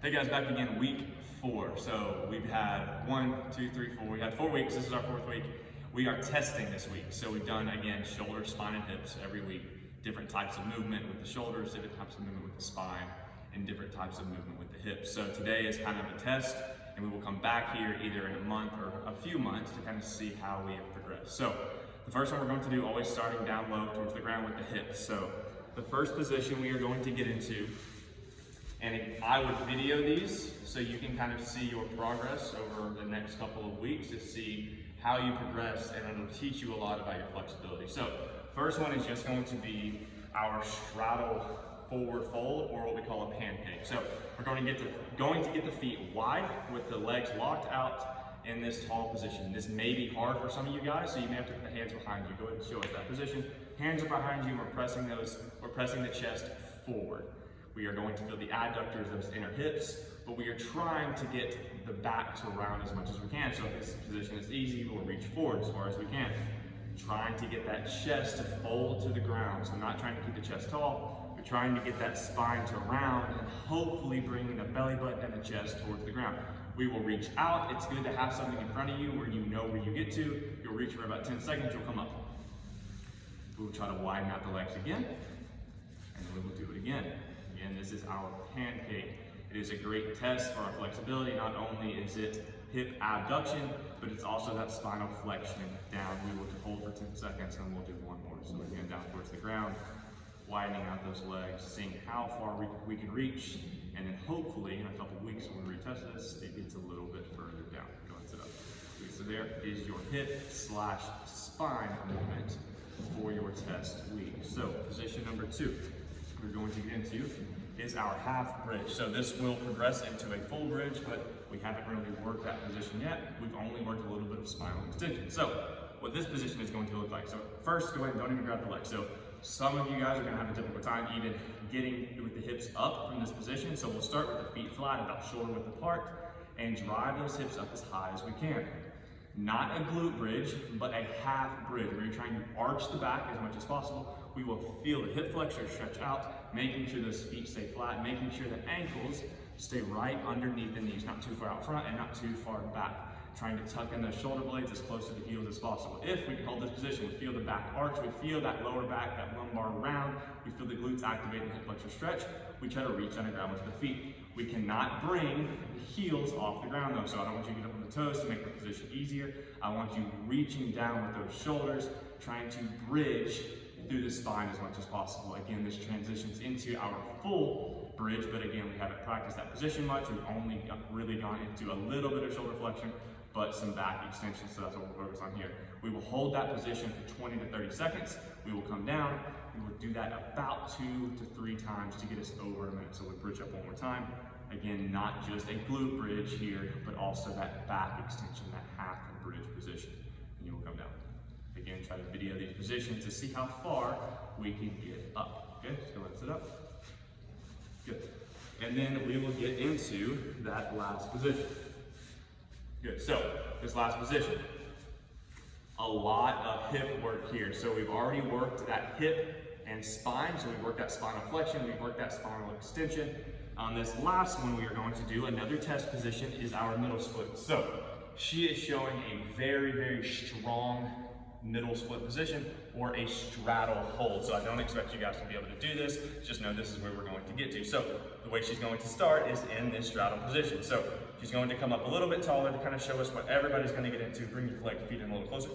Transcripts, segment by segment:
Hey guys, back again, week 4. So we've had 1, 2, 3, 4. We had 4 weeks. This is our 4th week. We are testing this week. So we've done, again, shoulder, spine, and hips every week. Different types of movement with the shoulders, different types of movement with the spine, and different types of movement with the hips. So today is kind of a test, and we will come back here either in a month or a few months to kind of see how we have progressed. So the first one we're going to do, always starting down low towards the ground with the hips. So the first position we are going to get into, and I would video these so you can kind of see your progress over the next couple of weeks to see how you progress, and it'll teach you a lot about your flexibility. So first one is just going to be our straddle forward fold, or what we call a pancake. So we're going to get the feet wide with the legs locked out in this tall position. This may be hard for some of you guys, so you may have to put the hands behind you. Go ahead and show us that position. Hands are behind you, we're pressing the chest forward. We are going to feel the adductors, those inner hips, but we are trying to get the back to round as much as we can. So if this position is easy, we'll reach forward as far as we can. Trying to get that chest to fold to the ground. So not trying to keep the chest tall, but trying to get that spine to round and hopefully bringing the belly button and the chest towards the ground. We will reach out. It's good to have something in front of you where you know where you get to. You'll reach for about 10 seconds, you'll come up. We will try to widen out the legs again, and then we will do it again. Again, this is our pancake. It is a great test for our flexibility. Not only is it hip abduction, but it's also that spinal flexion down. We will hold for 10 seconds and we'll do one more. So again, down towards the ground, widening out those legs, seeing how far we can reach, and then hopefully in a couple of weeks when we retest this, it gets a little bit further down. Go ahead and sit up. So there is your hip/spine movement for your test week. So position number 2. We're going to get into is our half bridge. So this will progress into a full bridge, but we haven't really worked that position yet. We've only worked a little bit of spinal extension. So what this position is going to look like. So first, go ahead and don't even grab the leg. So some of you guys are gonna have a difficult time even getting with the hips up from this position. So we'll start with the feet flat, about shoulder width apart, and drive those hips up as high as we can. Not a glute bridge, but a half bridge where you're trying to arch the back as much as possible. We will feel the hip flexor stretch out, making sure those feet stay flat, making sure the ankles stay right underneath the knees, not too far out front and not too far back. Trying to tuck in those shoulder blades as close to the heels as possible. If we can hold this position, we feel the back arch, we feel that lower back, that lumbar round, we feel the glutes activate and hip flexor stretch. We try to reach underground with the feet. We cannot bring the heels off the ground though, so I don't want you to get up on the toes to make the position easier. I want you reaching down with those shoulders, trying to bridge through the spine as much as possible. Again, this transitions into our full bridge, but again, we haven't practiced that position much. We've only really gone into a little bit of shoulder flexion, but some back extension, so that's what we'll focus on here. We will hold that position for 20 to 30 seconds. We will come down. We will do that about 2 to 3 times to get us over a minute. So we'll bridge up one more time. Again, not just a glute bridge here, but also that back extension, that half bridge position. And you will come down. Again, try to video these positions to see how far we can get up. Okay, so let's sit up. Good. And then we will get into that last position. Good, so this last position, a lot of hip work here. So we've already worked that hip and spine, so we've worked that spinal flexion, we've worked that spinal extension. On this last one, we are going to do another test position is our middle split. So she is showing a very, very strong middle split position or a straddle hold. So I don't expect you guys to be able to do this, just know this is where we're going to get to. So the way she's going to start is in this straddle position. So she's going to come up a little bit taller to kind of show us what everybody's going to get into. Bring your feet in a little closer.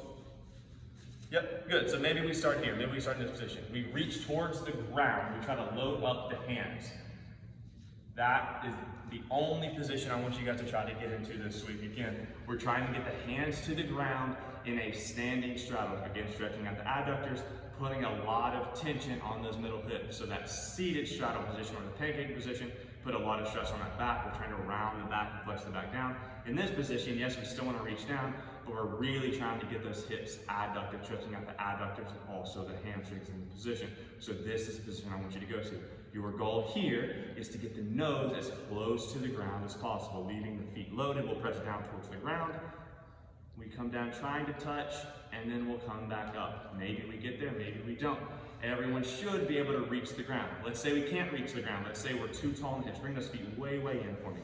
Yep, good. So maybe we start here. Maybe we start in this position. We reach towards the ground. We try to load up the hands. That is the only position I want you guys to try to get into this week. Again, we're trying to get the hands to the ground in a standing straddle. Again, stretching out the adductors, putting a lot of tension on those middle hips. So that seated straddle position or the pancake position, put a lot of stress on that back. We're trying to round the back and flex the back down. In this position, yes, we still want to reach down, but we're really trying to get those hips adducted, stretching out the adductors and also the hamstrings in the position. So this is the position I want you to go to. Your goal here is to get the nose as close to the ground as possible, leaving the feet loaded. We'll press down towards the ground. We come down trying to touch, and then we'll come back up. Maybe we get there, maybe we don't. everyone should be able to reach the ground. Let's say we can't reach the ground. Let's say we're too tall in the hips. Bring those feet way, way in for me.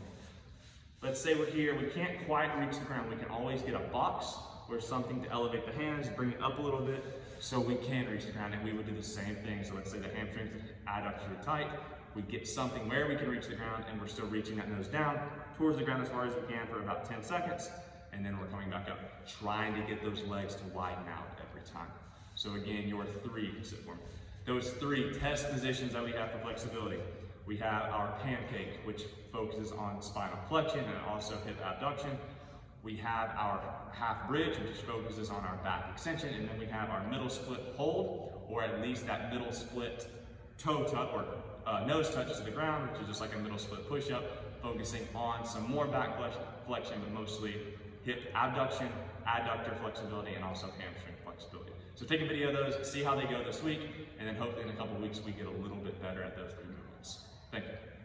Let's say we're here, we can't quite reach the ground. We can always get a box or something to elevate the hands, bring it up a little bit so we can reach the ground, and we would do the same thing. So let's say the hamstrings and adductors are tight. We get something where we can reach the ground and we're still reaching that nose down towards the ground as far as we can for about 10 seconds, and then we're coming back up, trying to get those legs to widen out every time. So again, your 3, sit for me. Those 3 test positions that we have for flexibility. We have our pancake, which focuses on spinal flexion and also hip abduction. We have our half bridge, which focuses on our back extension. And then we have our middle split hold, or at least that middle split toe touch or nose touch to the ground, which is just like a middle split push-up, focusing on some more back flexion, but mostly hip abduction, adductor flexibility, and also hamstring flexibility. So take a video of those, see how they go this week, and then hopefully in a couple weeks we get a little bit better at those 3 movements. Thank you.